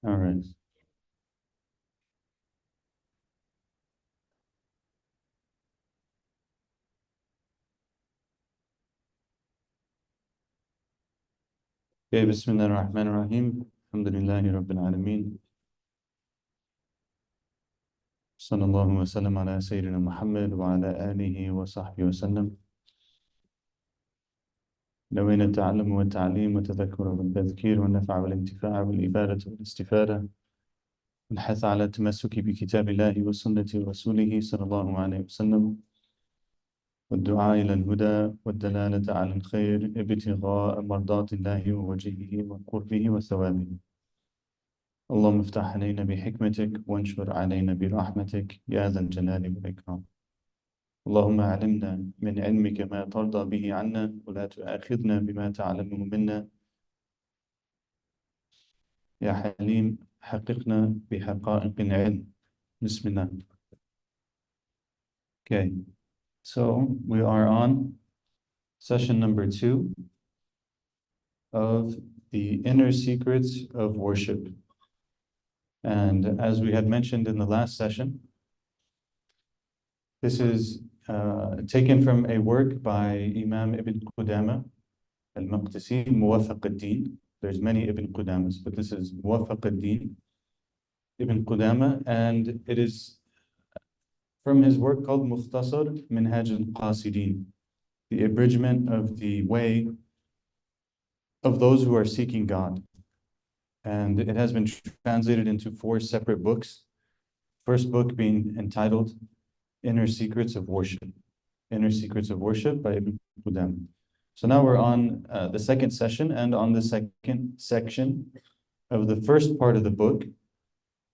All right. Okay, Bismillah ar-Rahman ar-Rahim. Alhamdulillahi Rabbil Alameen. Sallallahu wa sallam ala Sayyidina Muhammad wa ala alihi wa sahbihi wa sallam. نوينا التعلم والتعليم والتذكر والتذكير والنفع والانتفاع والإبادة والاستفادة والحث على التمسك بكتاب الله وسنة رسوله صلى الله عليه وسلم والدعاء إلى الهدى والدلالة على الخير ابتغاء مرضات الله ووجهه وقربه وثوابه. اللهم افتح علينا بحكمتك وانشر علينا برحمتك يا ذا الجلال والإكرام. اللهم علمنا من علمك ما ترضى به عنا ولا تؤاخذنا بما تعلمه منا. يا حليم حققنا بحقائق العلم. بسم الله. Okay, so we are on session number 2 of the inner secrets of worship. And as we had mentioned in the last session, this is taken from a work by Imam Ibn Qudamah Al-Maqdisi, Muwafaq al-Din. There's many Ibn Qudamahs, but this is Muwafaq al-Din, Ibn Qudamah, and it is from his work called Mukhtasar Minhaj Al-Qasidin, the abridgment of the way of those who are seeking God. And it has been translated into 4 separate books. First book being entitled Inner Secrets of Worship. Inner Secrets of Worship by Ibn Qudamah. So now we're on the second session and on the second section of the first part of the book.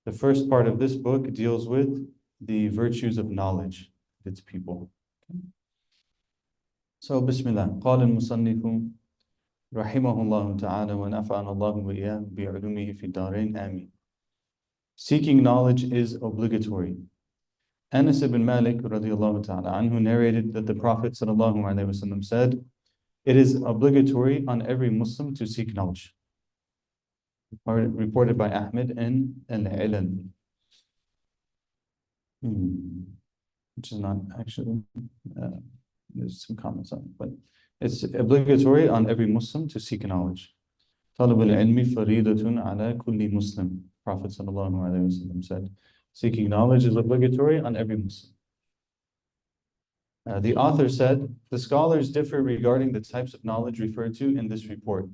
The first part of this book deals with the virtues of knowledge of its people. So Bismillah. قال المصنف رحمه الله تعالى ونفعنا الله وإياه بعلومه في الدارين آمين. Seeking knowledge is obligatory. Anas ibn Malik radiallahu ta'ala anhu narrated that the Prophet sallallahu alaihi wasallam said, "It is obligatory on every Muslim to seek knowledge." Reported by Ahmed in Al-Ilal. Which is not actually, there's some comments on it, but it's obligatory on every Muslim to seek knowledge. طلب العلم فريضة على كل مسلم. Prophet sallallahu alaihi wasallam said, seeking knowledge is obligatory on every Muslim. The author said, the scholars differ regarding the types of knowledge referred to in this report.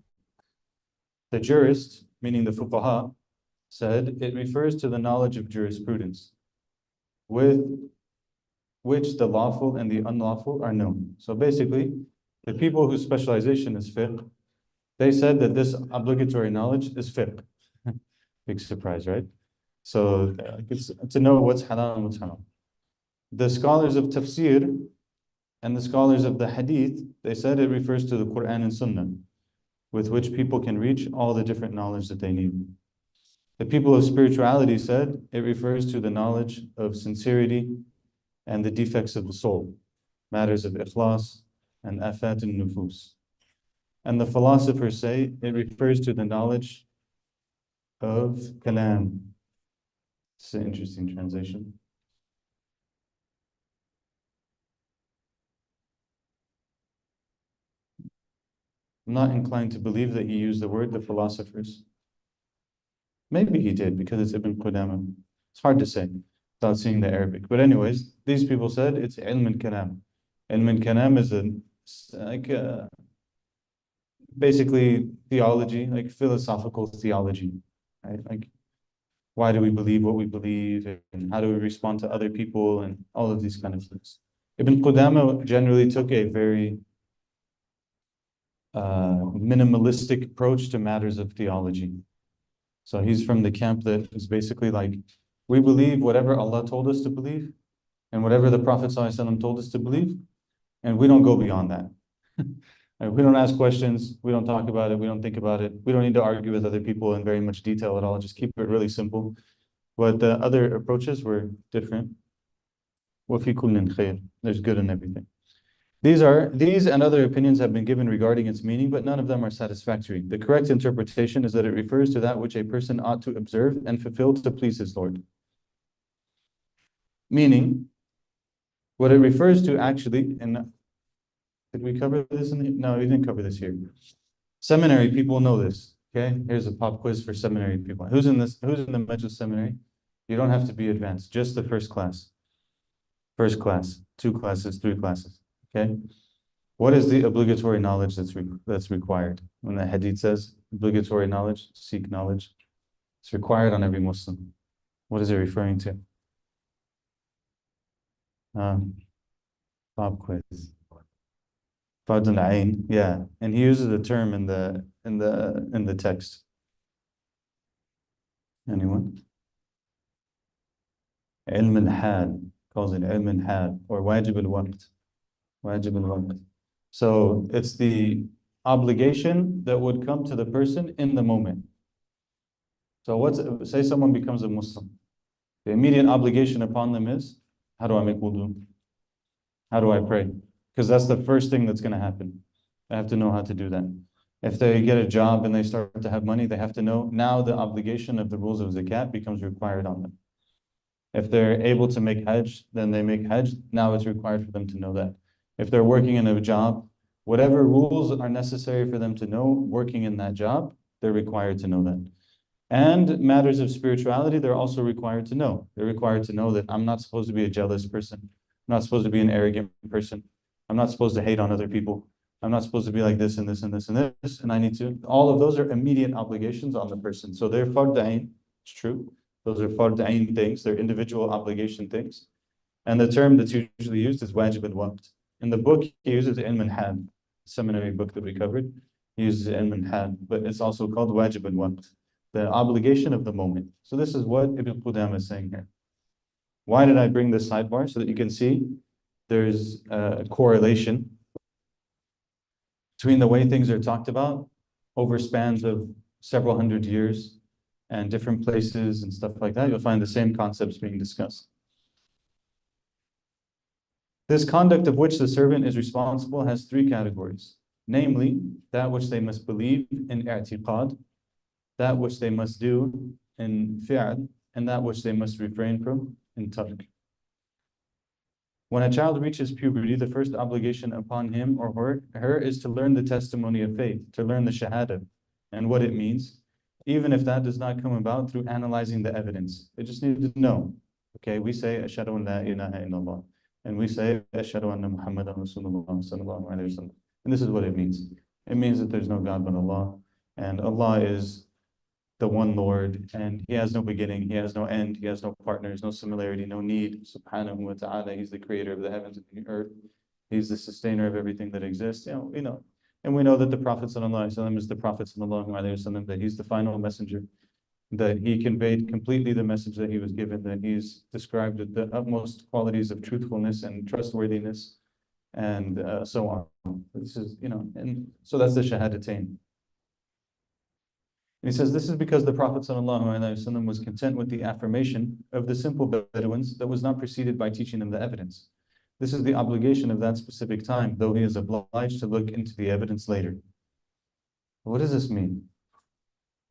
The jurist, meaning the fuqaha, said it refers to the knowledge of jurisprudence, with which the lawful and the unlawful are known. So basically, the people whose specialization is fiqh, they said that this obligatory knowledge is fiqh. Big surprise, right? So it's to know what's halal and what's haram. The scholars of tafsir and the scholars of the hadith, they said it refers to the Quran and Sunnah, with which people can reach all the different knowledge that they need. The people of spirituality said it refers to the knowledge of sincerity and the defects of the soul, matters of ikhlas and afat al-nufus. And the philosophers say it refers to the knowledge of kalam. It's an interesting translation. I'm not inclined to believe that he used the word the philosophers. Maybe he did because it's Ibn Qudamah. It's hard to say without seeing the Arabic. But anyways, these people said it's ilm al-kalam. Ilm al-kalam is basically theology, like philosophical theology, right? Like, why do we believe what we believe, and how do we respond to other people, and all of these kind of things. Ibn Qudamah generally took a very minimalistic approach to matters of theology. So he's from the camp that is basically like, we believe whatever Allah told us to believe, and whatever the Prophet ﷺ told us to believe, and we don't go beyond that. We don't ask questions, we don't talk about it, we don't think about it, we don't need to argue with other people in very much detail at all, just keep it really simple. But the other approaches were different. وَفِي كُلٍّ خَيْرٍ. There's good in everything. These and other opinions have been given regarding its meaning, but none of them are satisfactory. The correct interpretation is that it refers to that which a person ought to observe and fulfill to please his Lord. Meaning, what it refers to actually, and did we cover this no, we didn't cover this here. Seminary people know this. Okay, here's a pop quiz for seminary people. Who's in the Majlis seminary? You don't have to be advanced, just the first class. First class, 2 classes, 3 classes. Okay. What is the obligatory knowledge that's required? When the hadith says obligatory knowledge, seek knowledge, it's required on every Muslim. What is it referring to? Pop quiz. Fard al-Ain, yeah, and he uses the term in the text. Anyone? Ilm al-Hal, calls it Ilm al-Hal, or Wajib al-Waqt. Wajib al-Waqt. So it's the obligation that would come to the person in the moment. So say someone becomes a Muslim. The immediate obligation upon them is, how do I make wudu? How do I pray? Because that's the first thing that's going to happen. They have to know how to do that. If they get a job and they start to have money, they have to know now the obligation of the rules of zakat becomes required on them. If they're able to make hajj, then they make hajj. Now it's required for them to know that. If they're working in a job, whatever rules are necessary for them to know working in that job, they're required to know that. And matters of spirituality, they're also required to know. They're required to know that I'm not supposed to be a jealous person. I'm not supposed to be an arrogant person. I'm not supposed to hate on other people. I'm not supposed to be like this and this and this and this. And I need to, all of those are immediate obligations on the person. So they're fard ayn, it's true. Those are fard ayn things. They're individual obligation things. And the term that's usually used is wajib al-waqt. In the book, he uses ilm al-hal, seminary book that we covered. He uses ilm al-hal, but it's also called wajib al-waqt, the obligation of the moment. So this is what Ibn Qudamah is saying here. Why did I bring this sidebar? So that you can see there's a correlation between the way things are talked about over spans of several hundred years and different places and stuff like that. You'll find the same concepts being discussed. This conduct of which the servant is responsible has 3 categories, namely that which they must believe in i'tiqad, that which they must do in fi'al, and that which they must refrain from in tark. When a child reaches puberty, the first obligation upon him or her is to learn the testimony of faith, to learn the shahada and what it means, even if that does not come about through analyzing the evidence. They just need to know. Okay, we say, Ashhadu an la ilaha illallah. And we say, Ashhadu anna Muhammadan Rasulullah sallallahu alayhi wa sallam. And this is what it means. It means that there's no God but Allah. And Allah is the one Lord, and He has no beginning, He has no end, He has no partners, no similarity, no need. Subhanahu wa ta'ala, He's the creator of the heavens and the earth. He's the sustainer of everything that exists. We know. And we know that the Prophet sallallahu alaihi wasallam is the Prophet sallallahu alaihi wasallam, that he's the final messenger, that he conveyed completely the message that he was given, that he's described with the utmost qualities of truthfulness and trustworthiness, and so on. This is, and so that's the Shahadatain. And he says, this is because the Prophet ﷺ was content with the affirmation of the simple Bedouins that was not preceded by teaching them the evidence. This is the obligation of that specific time, though he is obliged to look into the evidence later. What does this mean?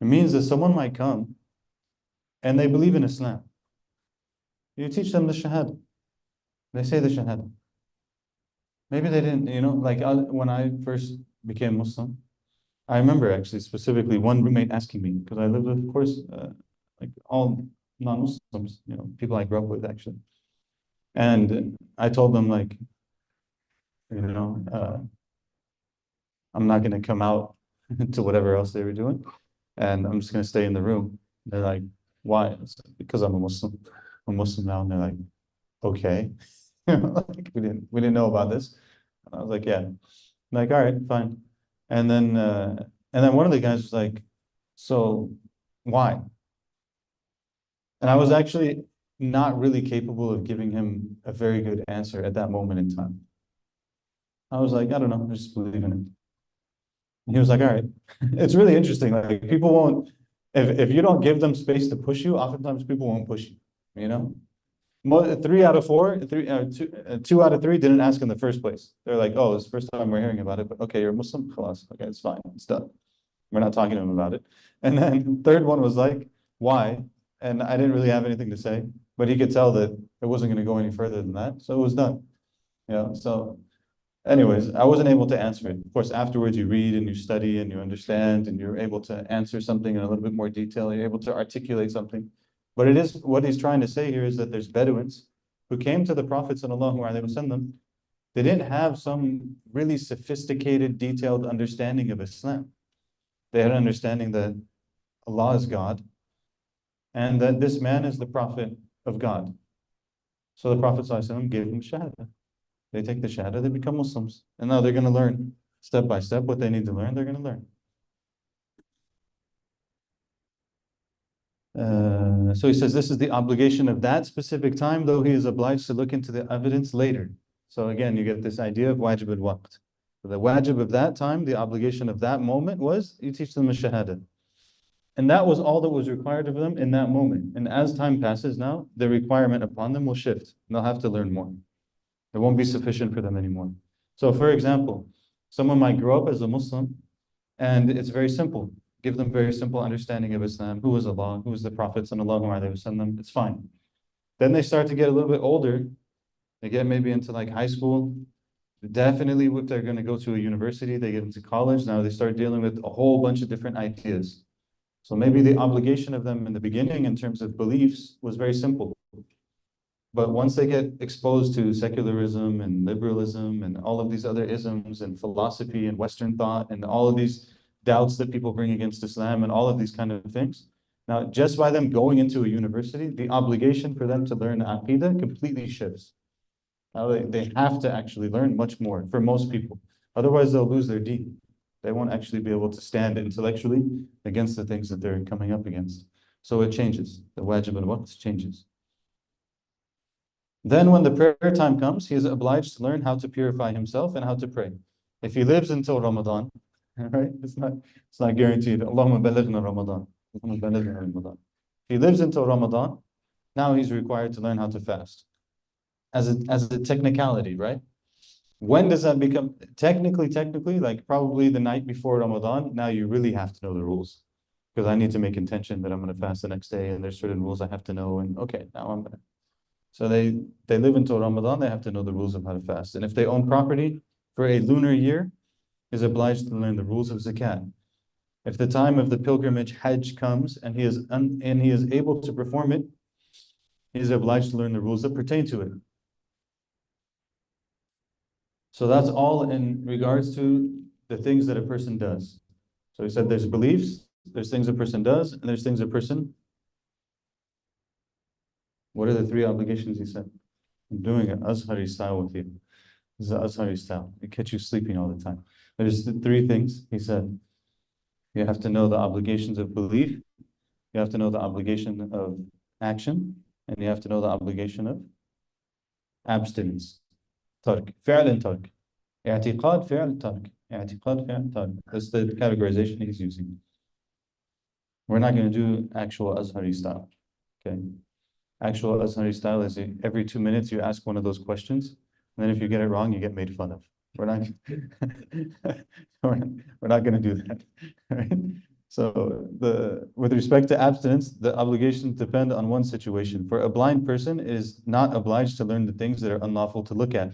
It means that someone might come and they believe in Islam. You teach them the Shahada. They say the Shahada. Maybe they didn't, like when I first became Muslim, I remember actually specifically one roommate asking me, because I lived with, of course, like all non-Muslims, people I grew up with actually. And I told them like, I'm not going to come out to whatever else they were doing, and I'm just going to stay in the room. They're like, why? It's like, because I'm a Muslim. I'm Muslim now. And they're like, okay. Like, we didn't know about this. And I was like, yeah. I'm like, all right, fine. And then one of the guys was like, so why? And I was actually not really capable of giving him a very good answer at that moment in time. I was like, I don't know, I just believe in it. And he was like, all right. It's really interesting. Like people won't, if you don't give them space to push you, oftentimes people won't push you, Three out of four, two out of three didn't ask in the first place. They're like, oh, it's the first time we're hearing about it, but okay, you're a Muslim, khalas. Okay, it's fine, it's done. We're not talking to him about it. And then third one was like, why? And I didn't really have anything to say, but he could tell that it wasn't going to go any further than that, so it was done. So anyways, I wasn't able to answer it. Of course, afterwards you read and you study and you understand and you're able to answer something in a little bit more detail. You're able to articulate something. But it is what he's trying to say here is that there's Bedouins who came to the Prophet sallallahu alaihi wasallam. They didn't have some really sophisticated, detailed understanding of Islam. They had an understanding that Allah is God and that this man is the Prophet of God. So the Prophet sallallahu alaihi wasallam gave them Shahada. They take the Shahada, they become Muslims. And now they're going to learn step by step what they need to learn, they're going to learn. So he says this is the obligation of that specific time, though he is obliged to look into the evidence later. So again, you get this idea of wajib al-waqt. The wajib of that time, the obligation of that moment was you teach them a Shahada. And that was all that was required of them in that moment. And as time passes now, the requirement upon them will shift. They'll have to learn more. It won't be sufficient for them anymore. So for example, someone might grow up as a Muslim and it's very simple. Give them very simple understanding of Islam. Who is Allah? Who is the Prophet sallallahu alaihi wasallam? It's fine. Then they start to get a little bit older. They get maybe into like high school. Definitely if they're going to go to a university, they get into college. Now they start dealing with a whole bunch of different ideas. So maybe the obligation of them in the beginning in terms of beliefs was very simple. But once they get exposed to secularism and liberalism and all of these other isms and philosophy and Western thought and all of these doubts that people bring against Islam and all of these kind of things, now just by them going into a university, the obligation for them to learn Aqidah completely shifts. Now they have to actually learn much more for most people. Otherwise they'll lose their deen. They won't actually be able to stand intellectually against the things that they're coming up against. So it changes. The wajib al-waqt changes. Then when the prayer time comes, he is obliged to learn how to purify himself and how to pray. If he lives until Ramadan, right? It's not guaranteed. Allahumma balighna Ramadan. Allahumma balighna Ramadan. If he lives until Ramadan, now he's required to learn how to fast. As a technicality, right? When does that become technically, like probably the night before Ramadan, now you really have to know the rules. Because I need to make intention that I'm going to fast the next day and there's certain rules I have to know, and okay, now I'm going to. So they live until Ramadan, they have to know the rules of how to fast. And if they own property for a lunar year, is obliged to learn the rules of zakat. If the time of the pilgrimage Hajj comes and he is able to perform it, he is obliged to learn the rules that pertain to it. So that's all in regards to the things that a person does. So he said there's beliefs, there's things a person does, and there's things a person. What are the three obligations he said? I'm doing an Azhari style with you. This is an Azhari style. It catch you sleeping all the time. There's the three things he said. You have to know the obligations of belief, you have to know the obligation of action, and you have to know the obligation of abstinence. Tark. Fi'l and tark. I'tiqad, fi'l, tark. I'tiqad, fi'l, tark. That's the categorization he's using. We're not going to do actual Azhari style. Okay. Actual Azhari style is every 2 minutes you ask one of those questions, and then if you get it wrong, you get made fun of. We're not we're not going to do that. Right? So with respect to abstinence, the obligations depend on one situation. For a blind person, it is not obliged to learn the things that are unlawful to look at.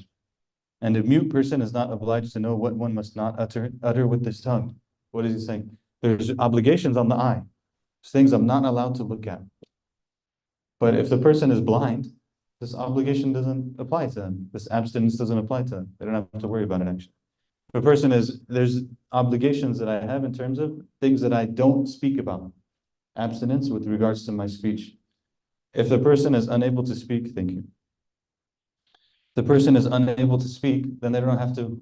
And a mute person is not obliged to know what one must not utter with his tongue. What is he saying? There's obligations on the eye. There's things I'm not allowed to look at. But if the person is blind, this obligation doesn't apply to them. This abstinence doesn't apply to them. They don't have to worry about it, actually. If a person there's obligations that I have in terms of things that I don't speak about. Abstinence with regards to my speech. If the person is unable to speak, thank you. The person is unable to speak, then they don't have to,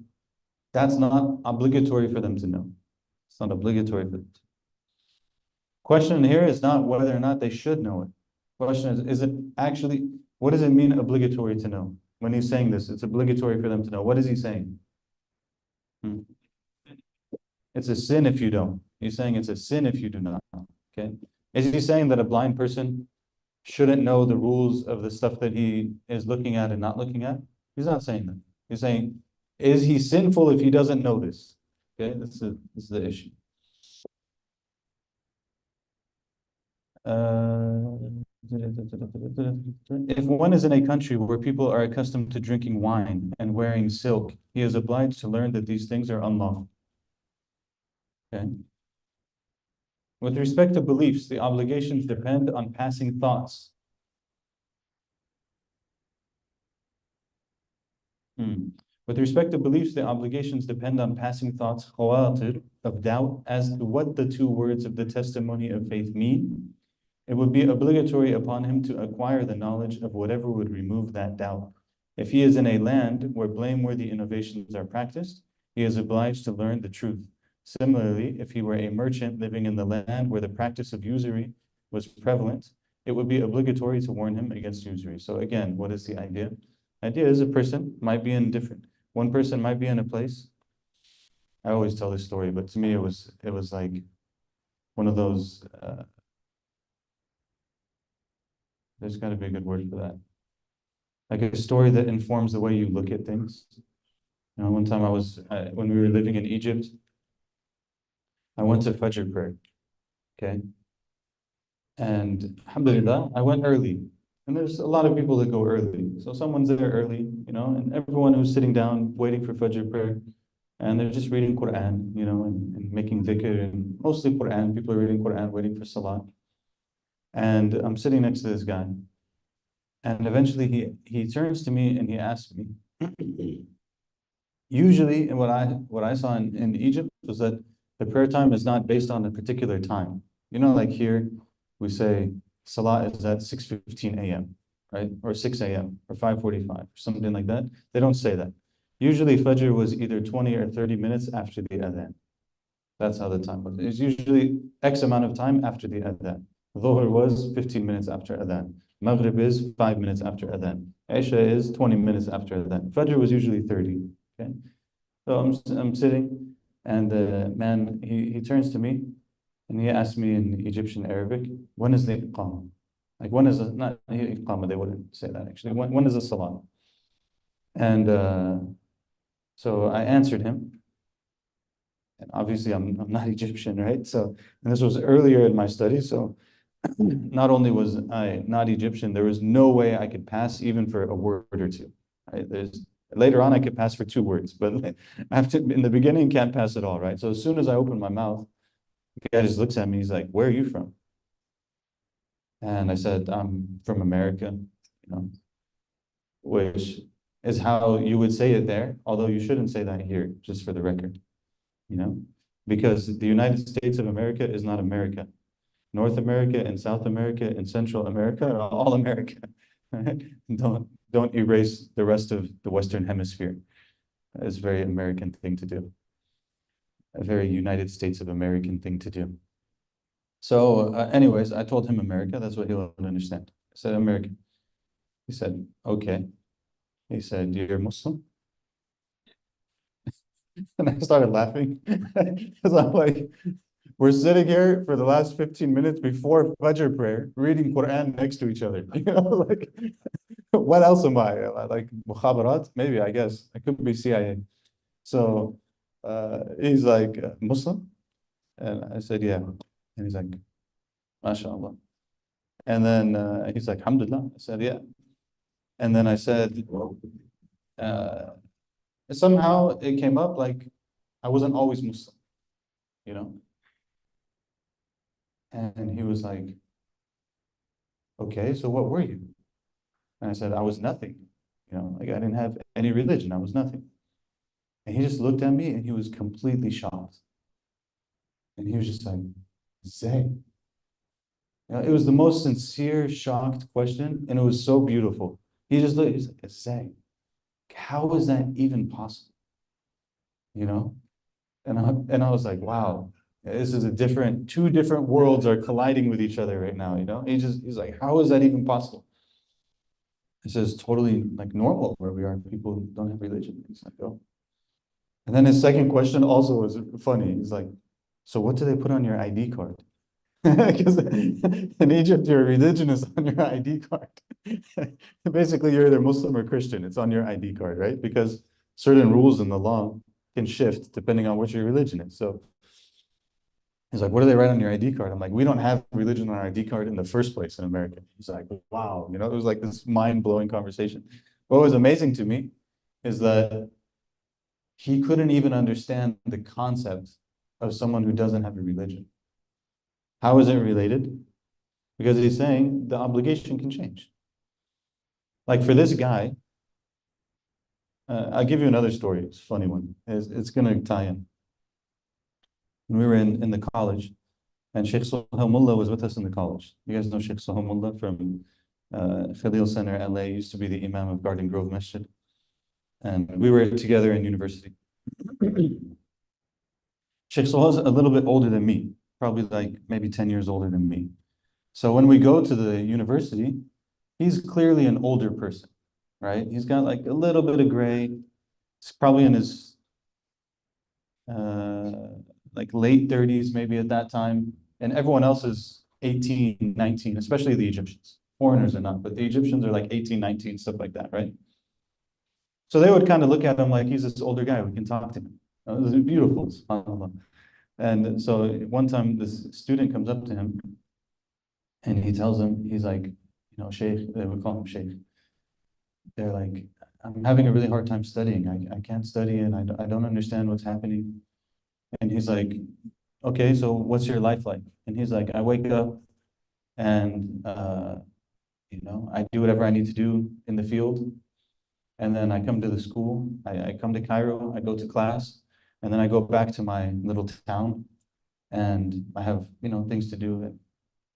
that's not obligatory for them to know. It's not obligatory for them to. Question here is not whether or not they should know it. Question is it actually, what does it mean obligatory to know? When he's saying this, it's obligatory for them to know. What is he saying? It's a sin if you don't. He's saying it's a sin if you do not. Okay. Is he saying that a blind person shouldn't know the rules of the stuff that he is looking at and not looking at? He's not saying that. He's saying, is he sinful if he doesn't know this? Okay, this is the issue. If one is in a country where people are accustomed to drinking wine and wearing silk, he is obliged to learn that these things are unlawful. Okay. With respect to beliefs, the obligations depend on passing thoughts. With respect to beliefs, the obligations depend on passing thoughts, khawatir, of doubt as to what the two words of the testimony of faith mean. It would be obligatory upon him to acquire the knowledge of whatever would remove that doubt. If he is in a land where blameworthy innovations are practiced, he is obliged to learn the truth. Similarly, if he were a merchant living in the land where the practice of usury was prevalent, it would be obligatory to warn him against usury. So again, what is the idea? Idea is a person might be in one person might be in a place. I always tell this story, but to me it was like one of those, there's got to be a good word for that. Like a story that informs the way you look at things. You know, one time when we were living in Egypt, I went to Fajr prayer, okay? And alhamdulillah, I went early. And there's a lot of people that go early. So someone's there early, you know, and everyone who's sitting down waiting for Fajr prayer, and they're just reading Quran, you know, and making dhikr, and mostly Quran. People are reading Quran, waiting for Salah. And I'm sitting next to this guy. And eventually he turns to me and he asks me, usually what I saw in Egypt was that the prayer time is not based on a particular time. You know, like here we say Salah is at 6:15 a.m., right? Or 6 a.m. or 5:45 or something like that. They don't say that. Usually Fajr was either 20 or 30 minutes after the adhan. That's how the time was. It's usually X amount of time after the adhan. Dhuhr was 15 minutes after adhan. Maghrib is 5 minutes after adhan. Isha is 20 minutes after adhan. Fajr was usually 30. Okay, so I'm sitting, and the man he turns to me, and he asks me in Egyptian Arabic, when is the iqamah? Like when is not iqamah? They wouldn't say that actually. When is the salah? And so I answered him, and obviously I'm not Egyptian, right? So, and this was earlier in my studies, so not only was I not Egyptian, there was no way I could pass even for a word or two. Right? Later on I could pass for 2 words, but in the beginning can't pass at all, right? So as soon as I open my mouth, the guy just looks at me. He's like, "Where are you from?" And I said, "I'm from America," you know, which is how you would say it there, although you shouldn't say that here, just for the record, you know, because the United States of America is not America. North America and South America and Central America are all America. Right? Don't erase the rest of the Western Hemisphere. It's a very American thing to do. A very United States of American thing to do. So anyways, I told him America. That's what he'll understand. I said America. He said, okay. He said, you're Muslim? And I started laughing. Because I'm like, we're sitting here for the last 15 minutes before Fajr prayer, reading Quran next to each other. You know, like, what else am I? Like, mukhabarat? Maybe, I guess. I could be CIA. So he's like, Muslim? And I said, yeah. And he's like, MashaAllah. And then he's like, Alhamdulillah. I said, yeah. And then I said, uh, somehow it came up like I wasn't always Muslim, you know? And he was like, okay, so what were you? And I said, I was nothing, you know, like I didn't have any religion. I was nothing. And he just looked at me and he was completely shocked. And he was just like, Zay. You know, it was the most sincere, shocked question, and it was so beautiful. He just looked, he's like, Zay, how is that even possible? You know? And I was like, wow, this is two different worlds are colliding with each other right now, you know? He's like, how is that even possible? This is totally like normal where we are. People don't have religion. It's like, oh. And then his second question also was funny. He's like, so what do they put on your ID card? Because in Egypt, your religion is on your ID card. Basically, you're either Muslim or Christian. It's on your ID card, right? Because certain rules in the law can shift depending on what your religion is. So he's like, what do they write on your ID card? I'm like, we don't have religion on our ID card in the first place in America. He's like, wow, it was like this mind-blowing conversation. What was amazing to me is that he couldn't even understand the concept of someone who doesn't have a religion. How is it related? Because he's saying the obligation can change. Like for this guy, I'll give you another story. It's a funny one. It's going to tie in. When we were in the college, and Shaykh Sohail Mullah was with us in the college. You guys know Shaykh Sohail Mullah from Khalil Center, LA, used to be the Imam of Garden Grove Masjid. And we were together in university. Shaykh Sohail's a little bit older than me, probably like maybe 10 years older than me. So when we go to the university, he's clearly an older person, right? He's got like a little bit of gray. He's probably in his like late 30s, maybe at that time. And everyone else is 18, 19, especially the Egyptians. Foreigners are not, but the Egyptians are like 18, 19, stuff like that, right? So they would kind of look at him like he's this older guy. We can talk to him. This is beautiful, subhanAllah. And so one time this student comes up to him and he tells him, he's like, Sheikh, they would call him Sheikh. They're like, I'm having a really hard time studying. I can't study and I don't understand what's happening. And he's like, okay, so what's your life like? And he's like, I wake up and, I do whatever I need to do in the field. And then I come to the school, I come to Cairo, I go to class, and then I go back to my little town and I have, things to do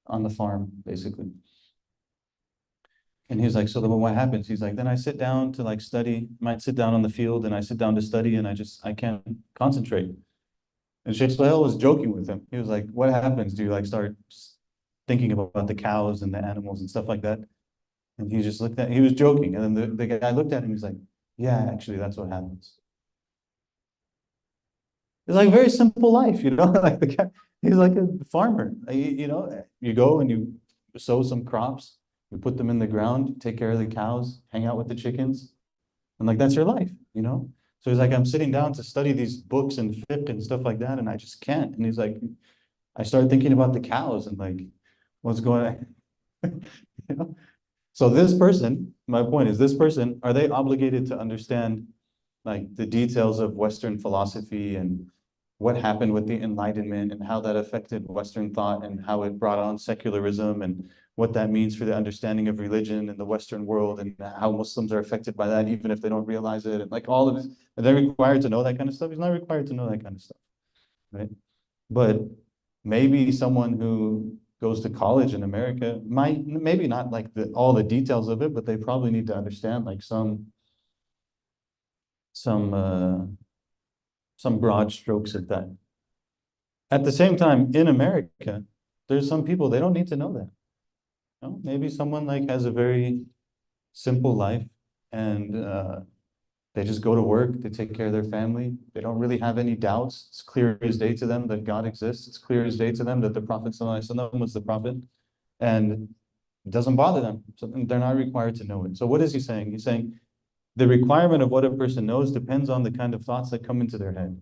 on the farm, basically. And he's like, so then what happens? He's like, then I sit down to like study, might sit down on the field and I sit down to study and I can't concentrate. And Sheikh Sohail was joking with him. He was like, what happens? Do you like start thinking about the cows and the animals and stuff like that? And he just he was joking. And then the guy looked at him, he's like, yeah, actually, that's what happens. It's like a very simple life, like the guy, he's like a farmer. You go and you sow some crops, you put them in the ground, take care of the cows, hang out with the chickens, and like that's your life. So he's like, I'm sitting down to study these books and fiqh and stuff like that, and I just can't. And he's like, I started thinking about the cows and like, what's going on? So this person, my point is, this person, are they obligated to understand like the details of Western philosophy and what happened with the Enlightenment and how that affected Western thought and how it brought on secularism and what that means for the understanding of religion in the Western world and how Muslims are affected by that, even if they don't realize it, and like all of this. Are they required to know that kind of stuff? He's not required to know that kind of stuff, right? But maybe someone who goes to college in America might, maybe not like all the details of it, but they probably need to understand like some broad strokes of that. At the same time, in America, there's some people, they don't need to know that. Maybe someone like has a very simple life and they just go to work, they take care of their family. They don't really have any doubts. It's clear as day to them that God exists. It's clear as day to them that the Prophet ﷺ was the Prophet. And it doesn't bother them. So they're not required to know it. So what is he saying? He's saying the requirement of what a person knows depends on the kind of thoughts that come into their head.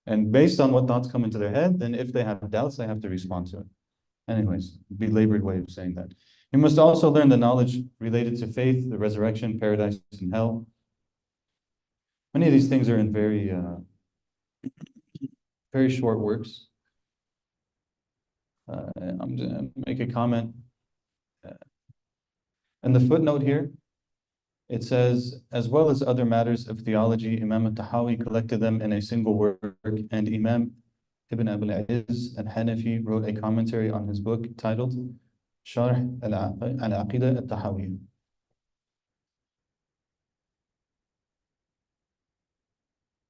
And based on what thoughts come into their head, then if they have doubts, they have to respond to it. Anyways, belabored way of saying that. You must also learn the knowledge related to faith, the resurrection, paradise, and hell. Many of these things are in very short works. I'm going to make a comment. In the footnote here, it says, as well as other matters of theology, Imam al-Tahawi collected them in a single work, and Imam Ibn Abil-Izz al-Hanafi wrote a commentary on his book titled Sharh al-Aqidah al-Tahawiyya.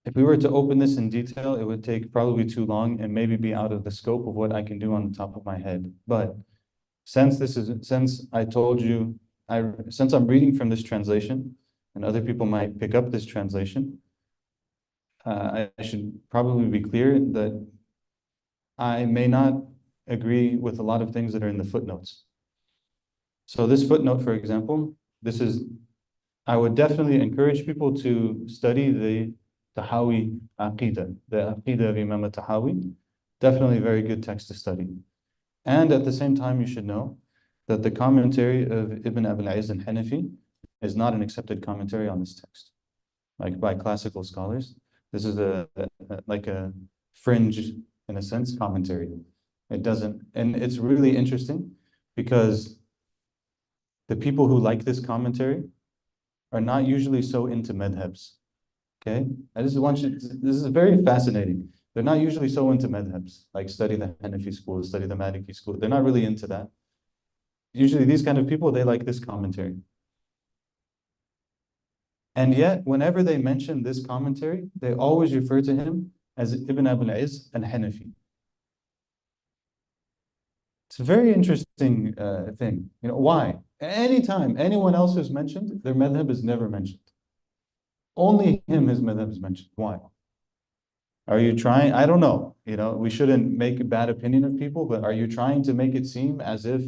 If we were to open this in detail, it would take probably too long and maybe be out of the scope of what I can do on the top of my head. But since I told you, since I'm reading from this translation, and other people might pick up this translation, I should probably be clear that I may not agree with a lot of things that are in the footnotes. So this footnote, for example, I would definitely encourage people to study the Tahawi Aqidah, the Aqidah of Imam Tahawi. Definitely a very good text to study. And at the same time, you should know that the commentary of Ibn Abil Izz al-Hanafi is not an accepted commentary on this text, like by classical scholars. This is like a fringe, in a sense, commentary. It doesn't, and it's really interesting because the people who like this commentary are not usually so into madhabs. Okay? This is very fascinating. They're not usually so into madhabs, like study the Hanafi school, study the Maliki school. They're not really into that. Usually these kind of people, they like this commentary. And yet, whenever they mention this commentary, they always refer to him as Ibn Abil Izz al-Hanafi. It's a very interesting thing. You know, why? Anytime anyone else is mentioned, their madhab is never mentioned. Only him, his madhab is mentioned. Why? Are you trying? I don't know. You know, we shouldn't make a bad opinion of people, but are you trying to make it seem as if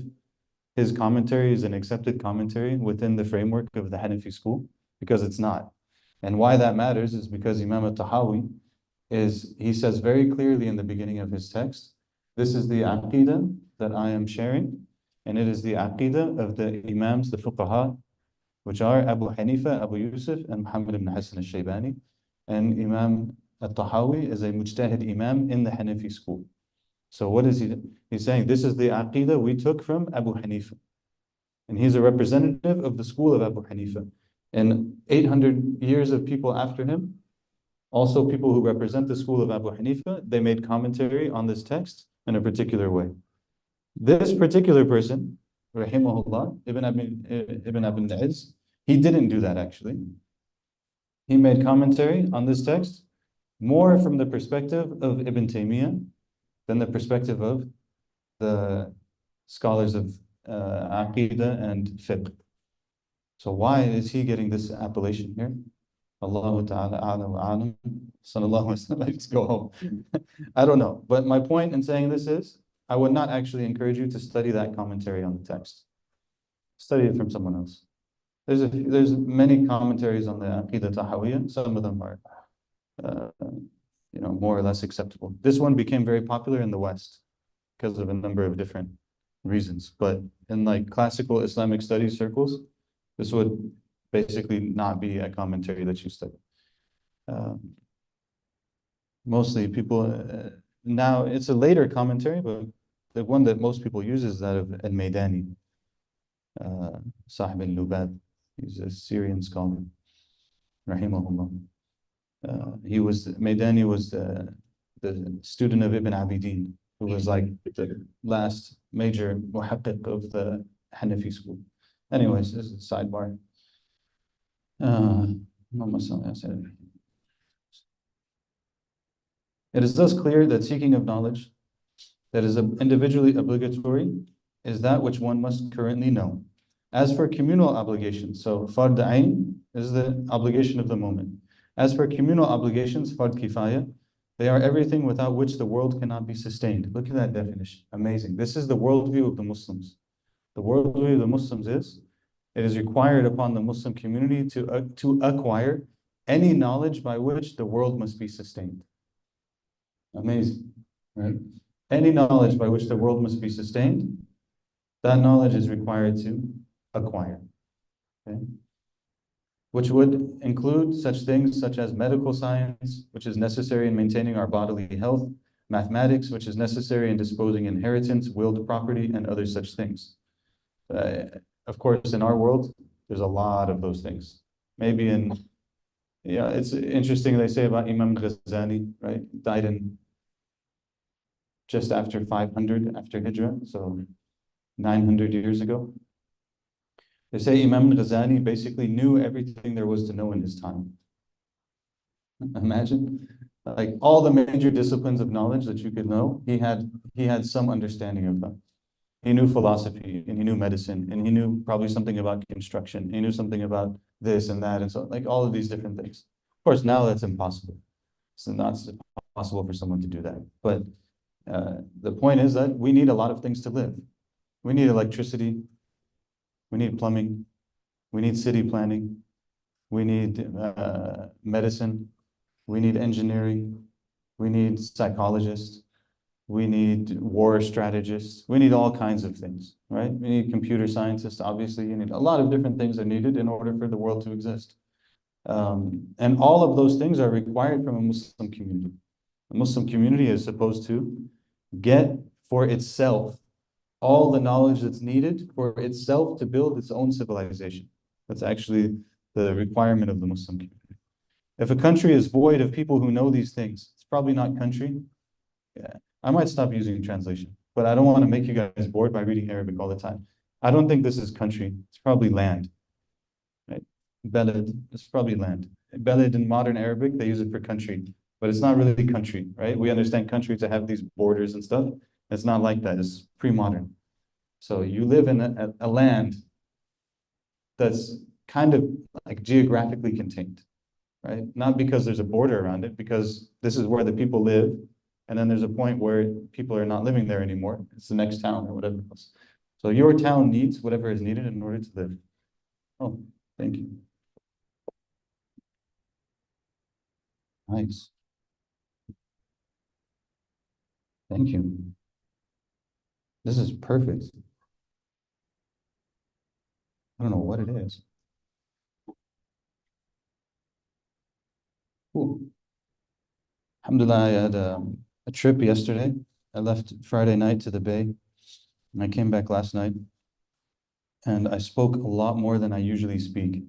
his commentary is an accepted commentary within the framework of the Hanafi school? Because it's not. And why that matters is because Imam al-Tahawi he says very clearly in the beginning of his text, this is the aqidah that I am sharing, and it is the aqidah of the Imams, the fuqaha, which are Abu Hanifa, Abu Yusuf, and Muhammad ibn Hassan al-Shaybani. And Imam al-Tahawi is a mujtahid imam in the Hanafi school. So what is he? He's saying this is the aqidah we took from Abu Hanifa. And he's a representative of the school of Abu Hanifa. And 800 years of people after him, also people who represent the school of Abu Hanifa, they made commentary on this text in a particular way. This particular person, rahimahullah, Ibn Abil Izz, he didn't do that actually. He made commentary on this text more from the perspective of Ibn Taymiyyah than the perspective of the scholars of Aqidah and Fiqh. So why is he getting this appellation here? Allahu Ta'ala a'lam wa a'lam. Sallallahu alaihi wasallam. Let's go home. I don't know. But my point in saying this is, I would not actually encourage you to study that commentary on the text. Study it from someone else. There's many commentaries on the Aqidah Tahawiyya. Some of them are, more or less acceptable. This one became very popular in the West because of a number of different reasons. But in like classical Islamic studies circles, this would basically not be a commentary that you study. Mostly people, now it's a later commentary, but the one that most people use is that of Al-Maydani, Sahib al-Lubab. He's a Syrian scholar, rahimahullah. Maydani was the student of Ibn Abidin, who was like the last major muhaqqiq of the Hanafi school. Anyways, this is a sidebar. It is thus clear that seeking of knowledge that is individually obligatory is that which one must currently know. As for communal obligations, so fard ayn is the obligation of the moment. As for communal obligations, fard kifaya, they are everything without which the world cannot be sustained. Look at that definition. Amazing. This is the worldview of the Muslims. The worldview of the Muslims is, it is required upon the Muslim community to acquire any knowledge by which the world must be sustained. Amazing, right? Any knowledge by which the world must be sustained, that knowledge is required to acquire. Okay? Which would include such things such as medical science, which is necessary in maintaining our bodily health, mathematics, which is necessary in disposing inheritance, willed property, and other such things. Of course, in our world, there's a lot of those things. Maybe it's interesting they say about Imam Ghazali, right? Died in just after 500 after Hijrah, so 900 years ago. They say Imam Ghazali basically knew everything there was to know in his time. Imagine, like all the major disciplines of knowledge that you could know, he had some understanding of them. He knew philosophy, and he knew medicine, and he knew probably something about construction. He knew something about this and that, and so like all of these different things. Of course, now that's impossible. It's not possible for someone to do that. But The point is that we need a lot of things to live. We need electricity, we need plumbing, we need city planning, we need medicine, we need engineering, we need psychologists, we need war strategists, we need all kinds of things, right? We need computer scientists, obviously, you need a lot of different things are needed in order for the world to exist. And all of those things are required from a Muslim community. The Muslim community is supposed to get for itself all the knowledge that's needed for itself to build its own civilization. That's actually the requirement of the Muslim community. If a country is void of people who know these things, it's probably not country. Yeah. I might stop using translation, but I don't want to make you guys bored by reading Arabic all the time. I don't think this is country. It's probably land, right? Balad, it's probably land. Balad in modern Arabic, they use it for country, but it's not really country, right? We understand country to have these borders and stuff. It's not like that. It's pre-modern. So you live in a land that's kind of like geographically contained, right? Not because there's a border around it, because this is where the people live, and then there's a point where people are not living there anymore. It's the next town or whatever else. So your town needs whatever is needed in order to live. Oh, thank you. Nice. Thank you. This is perfect. I don't know what it is. Cool. Alhamdulillah, I had a trip yesterday. I left Friday night to the Bay, and I came back last night. And I spoke a lot more than I usually speak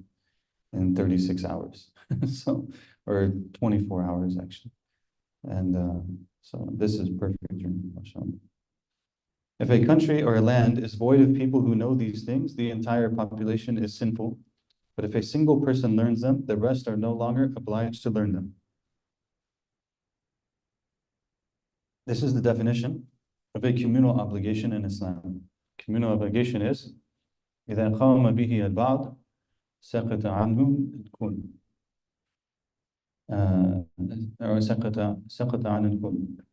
in 36 hours. So, or 24 hours actually. And so this is perfect. Mashallah. If a country or a land is void of people who know these things, the entire population is sinful. But if a single person learns them, the rest are no longer obliged to learn them. This is the definition of a communal obligation in Islam. Communal obligation is إذا قام به البعض سقط عنه الكل أو سقط عن الكل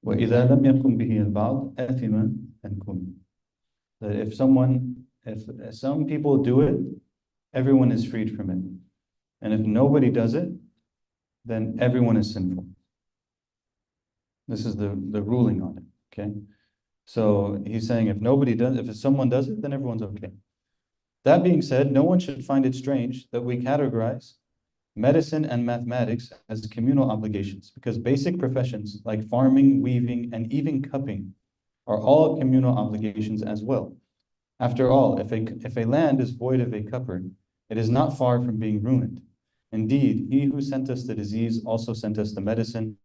وإذا لم يقم به البعض آثما الكل. That if some people do it, everyone is freed from it. And if nobody does it, then everyone is sinful. This is the ruling on it, okay? So he's saying if someone does it, then everyone's okay. That being said, no one should find it strange that we categorize medicine and mathematics as communal obligations, because basic professions like farming, weaving, and even cupping are all communal obligations as well. After all, if a land is void of a cupper, it is not far from being ruined. Indeed, he who sent us the disease also sent us the medicine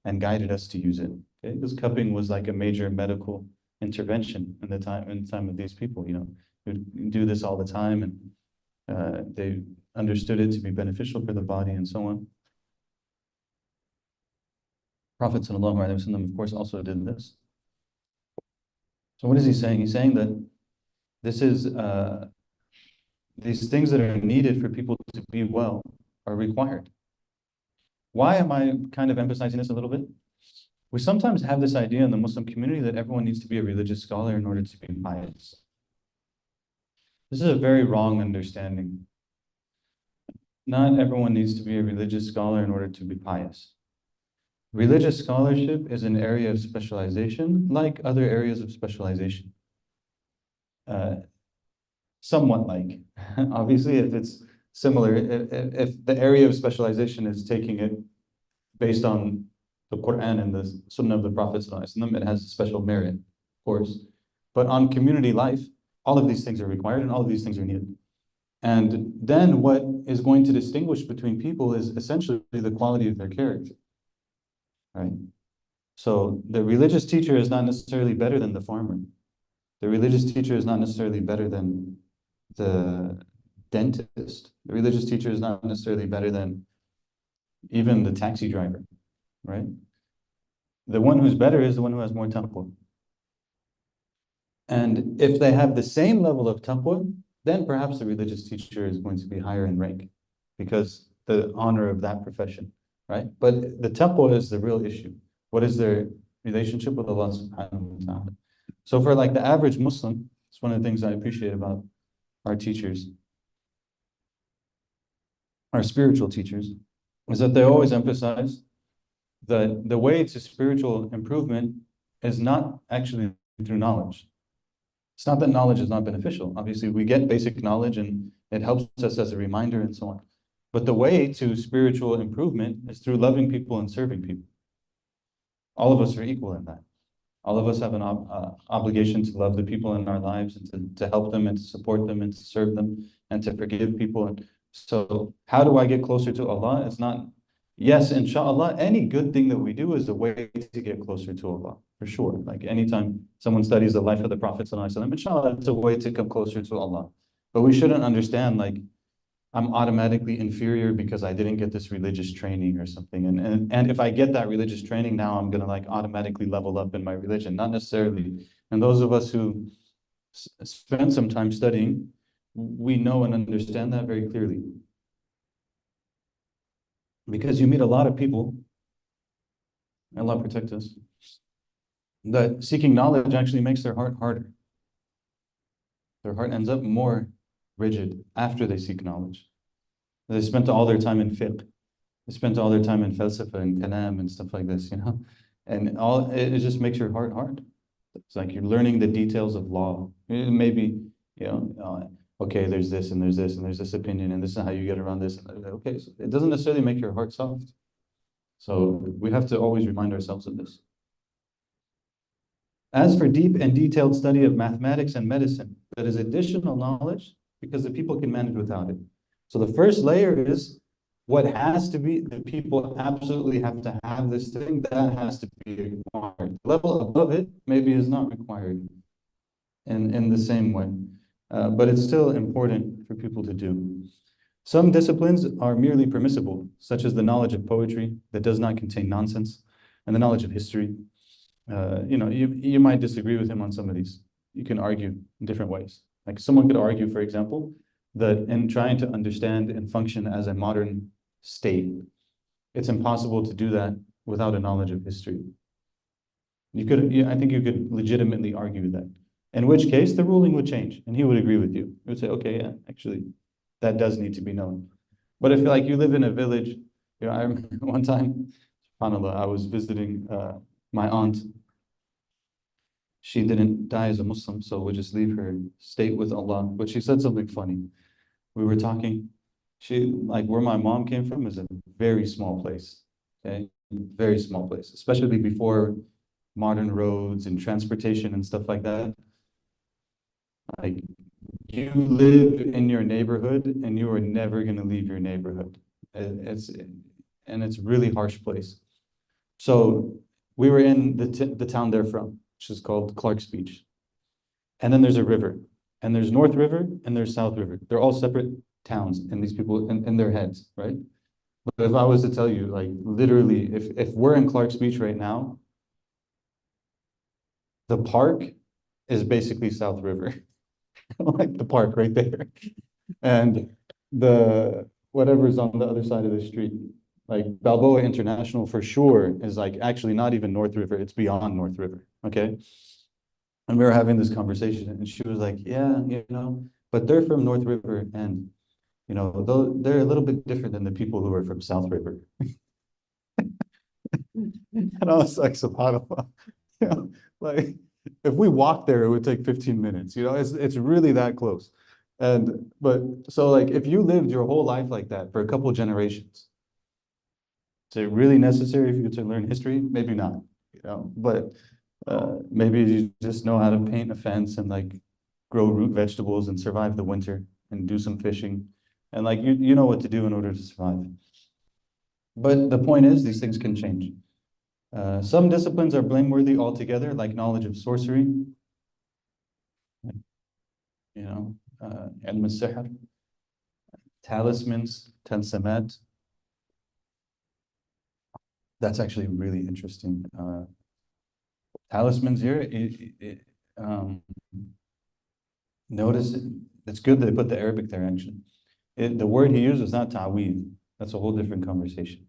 and guided us to use it. Okay? Because cupping was like a major medical intervention in the time of these people, you know, who do this all the time, and they understood it to be beneficial for the body and so on. Prophet ﷺ, of course, also did this. So what is he saying? He's saying that this is these things that are needed for people to be well are required. Why am I kind of emphasizing this a little bit? We sometimes have this idea in the Muslim community that everyone needs to be a religious scholar in order to be pious. This is a very wrong understanding. Not everyone needs to be a religious scholar in order to be pious. Religious scholarship is an area of specialization like other areas of specialization. Somewhat like. Obviously, if it's similar, if the area of specialization is taking it based on the Quran and the Sunnah of the Prophet ﷺ, it has special merit, of course. But on community life, all of these things are required and all of these things are needed. And then what is going to distinguish between people is essentially the quality of their character, right? So the religious teacher is not necessarily better than the farmer. The religious teacher is not necessarily better than the dentist. The religious teacher is not necessarily better than even the taxi driver, right? The one who's better is the one who has more taqwa. And if they have the same level of taqwa, then perhaps the religious teacher is going to be higher in rank because the honor of that profession, right? But the taqwa is the real issue. What is their relationship with Allah subhanahu wa ta'ala. So for like the average Muslim, it's one of the things I appreciate about our teachers, our spiritual teachers, is that they always emphasize that the way to spiritual improvement is not actually through knowledge. It's not that knowledge is not beneficial. Obviously, we get basic knowledge and it helps us as a reminder and so on. But the way to spiritual improvement is through loving people and serving people. All of us are equal in that. All of us have an obligation to love the people in our lives and to help them and to support them and to serve them and to forgive people. And so how do I get closer to Allah? It's not, yes, inshallah, any good thing that we do is a way to get closer to Allah, for sure. Like anytime someone studies the life of the Prophet ﷺ, inshallah, it's a way to come closer to Allah. But we shouldn't understand like, I'm automatically inferior because I didn't get this religious training or something. And if I get that religious training now, I'm gonna like automatically level up in my religion. Not necessarily. And those of us who spend some time studying, we know and understand that very clearly. Because you meet a lot of people, Allah protect us, that seeking knowledge actually makes their heart harder. Their heart ends up more rigid after they seek knowledge. They spent all their time in fiqh. They spent all their time in falsafa and kalam and stuff like this, you know? And it just makes your heart hard. It's like you're learning the details of law. Maybe, you know, okay, there's this and there's this and there's this opinion and this is how you get around this. Okay, so it doesn't necessarily make your heart soft. So we have to always remind ourselves of this. As for deep and detailed study of mathematics and medicine, that is additional knowledge because the people can manage without it. So the first layer is what has to be, the people absolutely have to have this thing, that has to be required. The level above it maybe is not required in the same way, but it's still important for people to do. Some disciplines are merely permissible, such as the knowledge of poetry that does not contain nonsense, and the knowledge of history. You know, you might disagree with him on some of these. You can argue in different ways. Like someone could argue, for example, that in trying to understand and function as a modern state, it's impossible to do that without a knowledge of history. I think you could legitimately argue that. In which case, the ruling would change, and he would agree with you. He would say, okay, yeah, actually, that does need to be known. But if like you live in a village, you know, I remember one time, subhanAllah, I was visiting my aunt. She didn't die as a Muslim, so we'll just leave her state with Allah. But she said something funny. We were talking. Like where my mom came from is a very small place. Okay, very small place, especially before modern roads and transportation and stuff like that. Like you live in your neighborhood and you are never going to leave your neighborhood. It's a really harsh place. So we were in the town they're from, which is called Clark's Beach. And then there's a river, and there's North River and there's South River. They're all separate towns, and these people in their heads, right? But if I was to tell you, like literally, if we're in Clark's Beach right now, the park is basically South River, like the park right there, and the whatever's on the other side of the street, like Balboa International for sure is like actually not even North River, it's beyond North River, okay? And we were having this conversation, and she was like, yeah, you know, but they're from North River, and you know, they're a little bit different than the people who are from South River. And I was like, subhanAllah, you know, like if we walked there, it would take 15 minutes, you know, it's really that close. But so like if you lived your whole life like that for a couple generations, is it really necessary for you to learn history? Maybe not, you know, but maybe you just know how to paint a fence and like grow root vegetables and survive the winter and do some fishing. And like you know what to do in order to survive. But the point is, these things can change. Some disciplines are blameworthy altogether, like knowledge of sorcery, you know, ilm al-sihr, talismans, talsamat. That's actually really interesting. Talismans here, notice it's good that they put the Arabic there actually. The word he used is not ta'weed. That's a whole different conversation.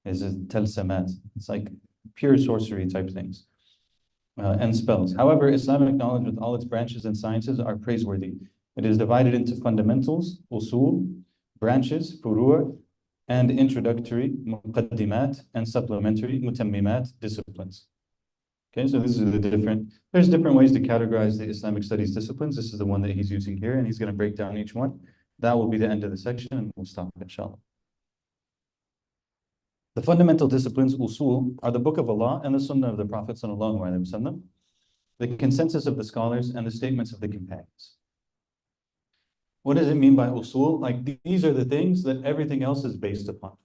It's talsamat. It's like pure sorcery type things. and spells. However, Islamic knowledge with all its branches and sciences are praiseworthy. It is divided into fundamentals, usul, branches, furu', and introductory, muqaddimat, and supplementary, mutammimat, disciplines. Okay, so these are there's different ways to categorize the Islamic studies disciplines. This is the one that he's using here, and he's going to break down each one. That will be the end of the section, and we'll stop, inshallah. The fundamental disciplines, usul, are the Book of Allah and the Sunnah of the Prophet sallallahu alaihi wasallam, the consensus of the scholars, and the statements of the companions. What does it mean by usul? Like, these are the things that everything else is based upon.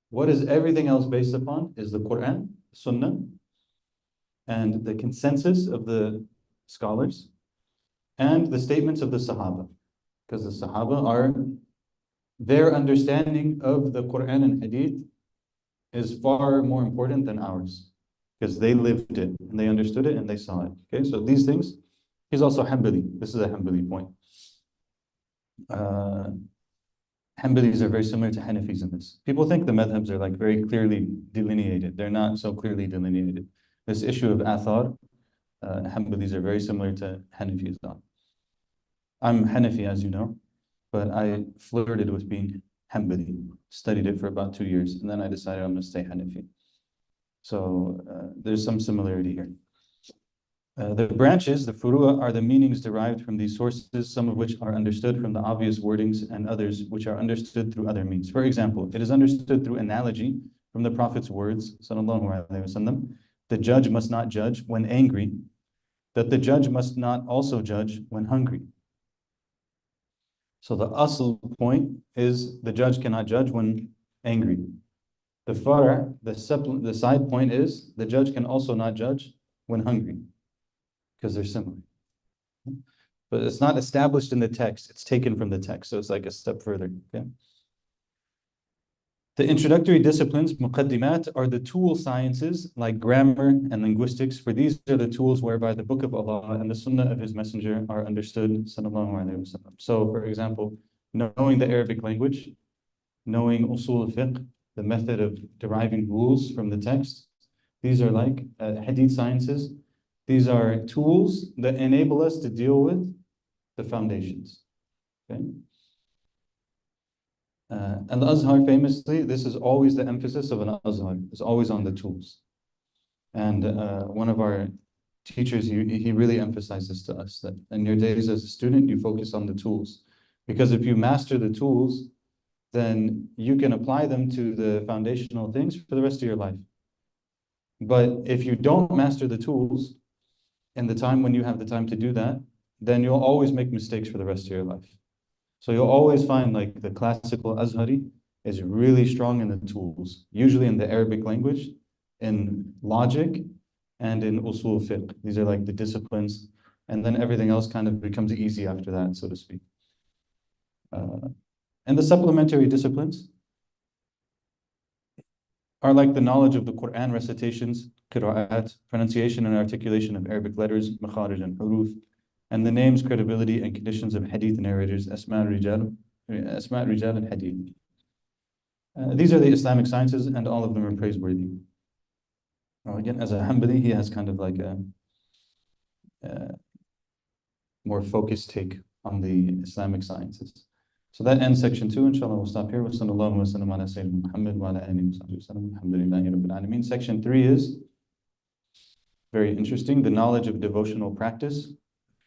What is everything else based upon? Is the Quran, Sunnah, and the consensus of the scholars, and the statements of the Sahaba. Because the Sahaba are, their understanding of the Quran and Hadith is far more important than ours, because they lived it, and they understood it, and they saw it. Okay, so these things, he's also Hanbali. This is a Hanbali point. Hanbalis are very similar to Hanafis in this. People think the madhabs are like very clearly delineated. They're not so clearly delineated. This issue of athar, Hanbalis are very similar to Hanafis on. I'm Hanafi, as you know, but I flirted with being Hanbali, studied it for about 2 years, and then I decided I'm going to stay Hanafi. So there's some similarity here. The branches, the furu'a, are the meanings derived from these sources, some of which are understood from the obvious wordings and others which are understood through other means. For example, it is understood through analogy from the Prophet's words, sallallahu alaihi wasallam, the judge must not judge when angry, that the judge must not also judge when hungry. So the asl point is the judge cannot judge when angry. The far', the side point is the judge can also not judge when hungry, because they're similar. But it's not established in the text, it's taken from the text, so it's like a step further. Okay? The introductory disciplines, muqaddimat, are the tool sciences like grammar and linguistics, for these are the tools whereby the Book of Allah and the Sunnah of His Messenger are understood, sallallahu alaihi wasallam. So, for example, knowing the Arabic language, knowing usul al-fiqh, the method of deriving rules from the text, these are like hadith sciences. These are tools that enable us to deal with the foundations. Okay? And the Azhar, famously, this is always the emphasis of an Azhar, is always on the tools. And one of our teachers, he really emphasized this to us, that in your days as a student, you focus on the tools. Because if you master the tools, then you can apply them to the foundational things for the rest of your life. But if you don't master the tools in the time when you have the time to do that, then you'll always make mistakes for the rest of your life. So you'll always find like the classical Azhari is really strong in the tools, usually in the Arabic language, in logic, and in usul fiqh. These are like the disciplines, and then everything else kind of becomes easy after that, so to speak. And the supplementary disciplines are like the knowledge of the Quran recitations, qira'at, pronunciation and articulation of Arabic letters, makharij and huruf, and the names, credibility, and conditions of hadith narrators, asma' rijal and hadith. These are the Islamic sciences, and all of them are praiseworthy. Again, as a Hanbali, he has kind of like a more focused take on the Islamic sciences. So that ends section 2. Inshallah, we'll stop here. Section 3 is very interesting. The knowledge of devotional practice.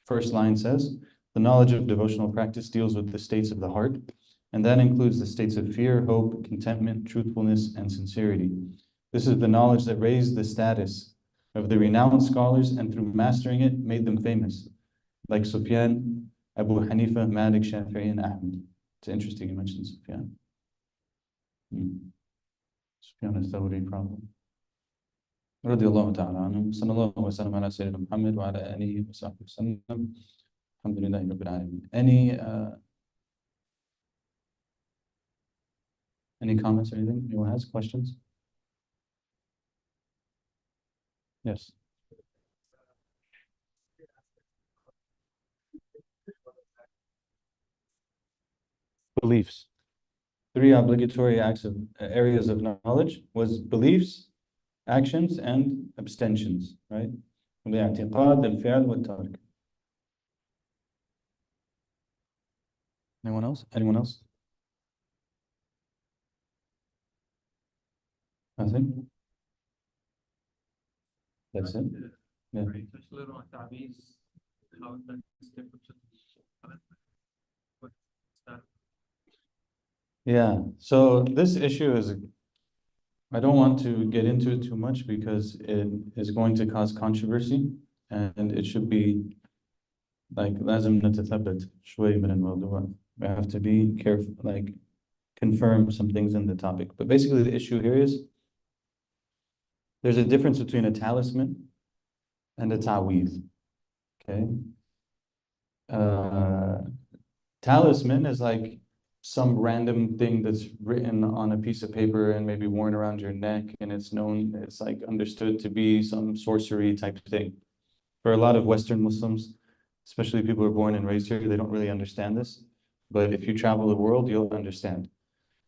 First line says, the knowledge of devotional practice deals with the states of the heart, and that includes the states of fear, hope, contentment, truthfulness, and sincerity. This is the knowledge that raised the status of the renowned scholars, and through mastering it, made them famous, like Sufyan, Abu Hanifa, Malik, Shafi'i, and Ahmed. It's interesting you mentioned Sufyan. Sufyan al-Thawri problem. رضي الله تعالى عنهم صلى الله وسلم على سيدنا محمد وعلى آله وصحبه وسلم الحمد لله رب العالمين. Any comments or anything? Anyone has questions? Yes. Beliefs. 3 obligatory acts of areas of knowledge was beliefs, actions, and abstentions, right? باعتقاد الفعل والترك. Anyone else? Anyone else? I think that's it. Yeah. Yeah. So this issue is, I don't want to get into it too much because it is going to cause controversy, and it should be like لازم نتثبت شوي من الموضوع. We have to be careful, like confirm some things in the topic. But basically the issue here is there's a difference between a talisman and a ta'weez. Okay. Talisman is like some random thing that's written on a piece of paper and maybe worn around your neck, and it's known, it's like understood to be some sorcery type thing. For a lot of Western Muslims, especially people who are born and raised here, they don't really understand this. But if you travel the world, you'll understand.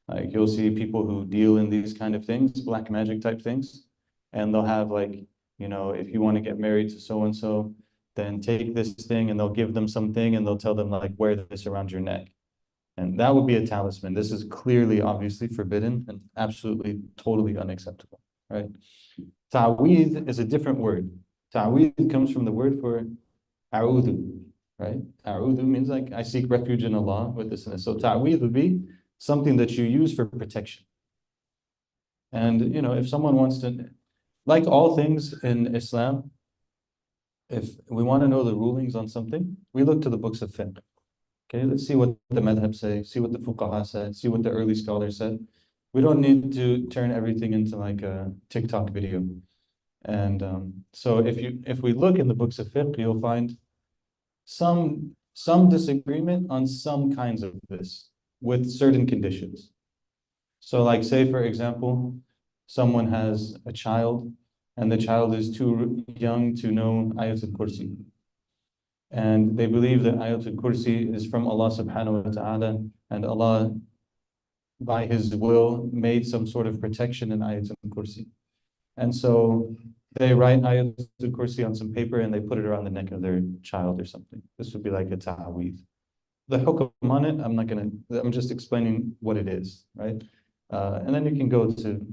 Like you'll see people who deal in these kind of things, black magic type things, and they'll have like, you know, if you want to get married to so and so, then take this thing, and they'll give them something, and they'll tell them like, wear this around your neck. And that would be a talisman. This is clearly, obviously forbidden and absolutely, totally unacceptable, right? Ta'weez is a different word. Ta'weez comes from the word for a'udhu, right? A'udhu means like, I seek refuge in Allah with this and this. So ta'weez would be something that you use for protection. And, you know, if someone wants to, like all things in Islam, if we want to know the rulings on something, we look to the books of fiqh. Okay, let's see what the madhab say, see what the fuqaha said, see what the early scholars said. We don't need to turn everything into like a TikTok video. And so if we look in the books of fiqh, you'll find some disagreement on some kinds of this with certain conditions. So like say for example, someone has a child and the child is too young to know Ayatul Kursi. And they believe that Ayatul Kursi is from Allah subhanahu wa ta'ala, and Allah, by His will, made some sort of protection in Ayatul Kursi. And so they write Ayatul Kursi on some paper and they put it around the neck of their child or something. This would be like a ta'weez. The hukm on it, I'm just explaining what it is, right? And then you can go to,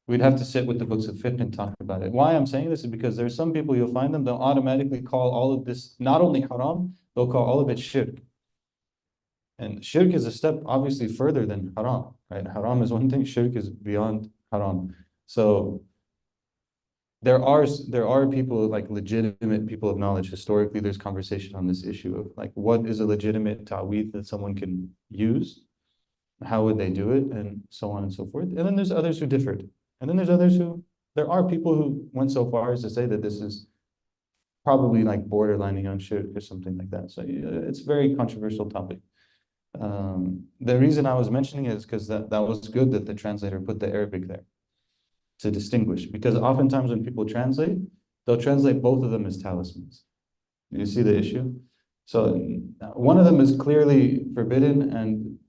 we'd have to sit with the books of fiqh and talk about it. Why I'm saying this is because there's some people, you'll find them, they'll automatically call all of this not only haram, they'll call all of it shirk. And shirk is a step obviously further than haram, right? Haram is one thing, shirk is beyond haram. So there are people, like legitimate people of knowledge. Historically, there's conversation on this issue of like, what is a legitimate ta'weez that someone can use? How would they do it? And so on and so forth. And then there's others who differed. And then there's others who, there are people who went so far as to say that this is probably like borderlining on shirk or something like that. So it's a very controversial topic. The reason I was mentioning it is because that was good that the translator put the Arabic there to distinguish, because oftentimes when people translate, they'll translate both of them as talismans. You see the issue? So one of them is clearly forbidden and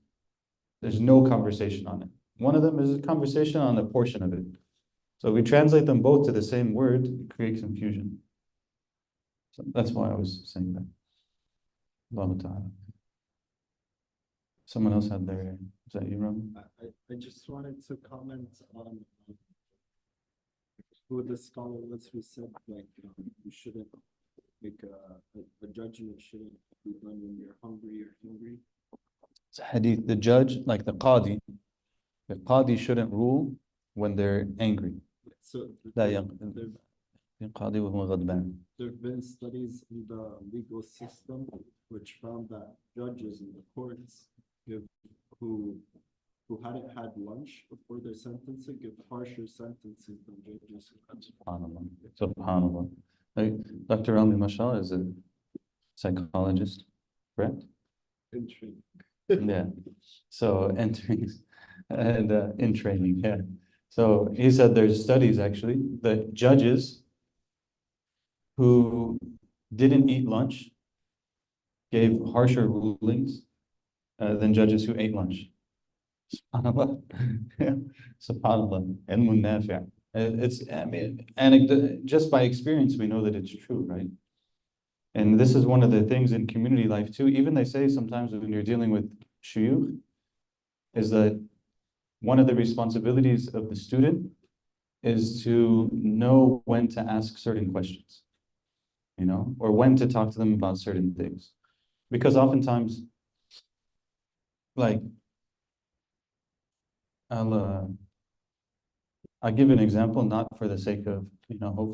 there's no conversation on it. One of them is a conversation on a portion of it. So if we translate them both to the same word, it creates confusion. So that's why I was saying that. Allah Ta'ala. Someone else had their, is that you, Ram? I just wanted to comment on who the scholar was who said like you shouldn't make a judgment shouldn't be done when you're hungry or hungry. It's a hadith. The judge, like the qadi shouldn't rule when they're angry. So لا there يقاضي وهو غضبان. have been studies in the legal system which found that judges in the courts give who hadn't had lunch before their sentencing give harsher sentences than judges who had. SubhanAllah. SubhanAllah. Like, Dr. Rami Mashal is a psychologist, correct? Intriguing. Yeah. So entering and in training, yeah. So he said there's studies actually that judges who didn't eat lunch gave harsher rulings than judges who ate lunch. SubhanAllah. Yeah. SubhanAllah. Ilmun nafi'. I mean, just by experience, we know that it's true, right? And this is one of the things in community life too. Even they say sometimes when you're dealing with shuyukh, is that one of the responsibilities of the student is to know when to ask certain questions, or when to talk to them about certain things. Because oftentimes, like, I'll give an example, not for the sake of, hopefully